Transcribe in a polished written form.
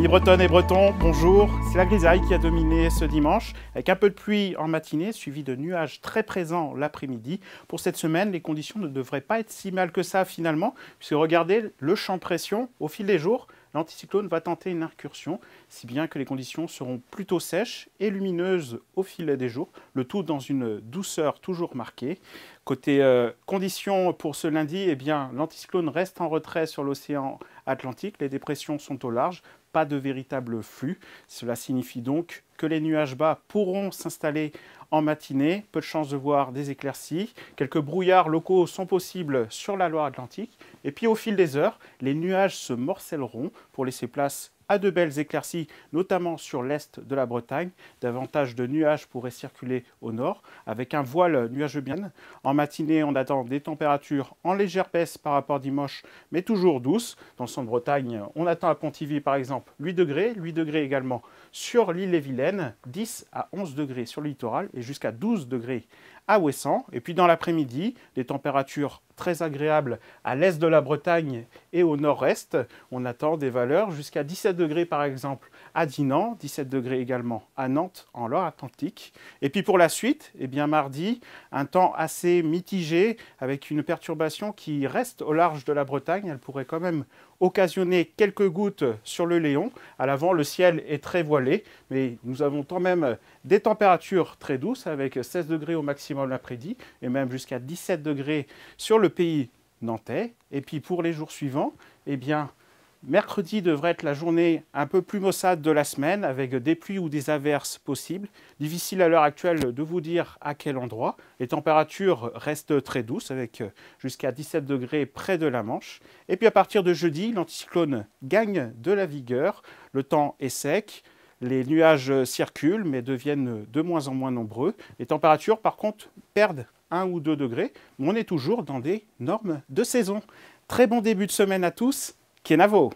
Amis bretonnes et bretons, bonjour. C'est la grisaille qui a dominé ce dimanche, avec un peu de pluie en matinée, suivi de nuages très présents l'après-midi. Pour cette semaine, les conditions ne devraient pas être si mal que ça finalement, puisque regardez le champ de pression, au fil des jours, l'anticyclone va tenter une incursion, si bien que les conditions seront plutôt sèches et lumineuses au fil des jours, le tout dans une douceur toujours marquée. Côté conditions pour ce lundi, eh bien, l'anticyclone reste en retrait sur l'océan Atlantique, les dépressions sont au large, pas de véritable flux. Cela signifie donc que les nuages bas pourront s'installer en matinée, peu de chances de voir des éclaircies. Quelques brouillards locaux sont possibles sur la Loire-Atlantique. Et puis au fil des heures, les nuages se morcelleront pour laisser place à de belles éclaircies, notamment sur l'est de la Bretagne. Davantage de nuages pourraient circuler au nord, avec un voile nuageux bien. En matinée, on attend des températures en légère baisse par rapport à dimanche, mais toujours douces. Dans le centre-Bretagne, on attend à Pontivy, par exemple, 8 degrés également sur l'île-et-Vilaine, 10 à 11 degrés sur le littoral et jusqu'à 12 degrés à Ouessant. Et puis dans l'après-midi, des températures très agréables à l'est de la Bretagne et au nord-est. On attend des valeurs jusqu'à 17 degrés par exemple à Dinan, 17 degrés également à Nantes en Loire-Atlantique. Et puis pour la suite, eh bien mardi, un temps assez mitigé avec une perturbation qui reste au large de la Bretagne. Elle pourrait quand même occasionner quelques gouttes sur le Léon. À l'avant, le ciel est très voilé, mais nous avons quand même des températures très douces avec 16 degrés au maximum l'après-midi et même jusqu'à 17 degrés sur le pays nantais. Et puis pour les jours suivants, eh bien, mercredi devrait être la journée un peu plus maussade de la semaine avec des pluies ou des averses possibles. Difficile à l'heure actuelle de vous dire à quel endroit. Les températures restent très douces avec jusqu'à 17 degrés près de la Manche. Et puis à partir de jeudi, l'anticyclone gagne de la vigueur. Le temps est sec. Les nuages circulent mais deviennent de moins en moins nombreux. Les températures par contre perdent 1 ou 2 degrés. Mais on est toujours dans des normes de saison. Très bon début de semaine à tous. Kenavo!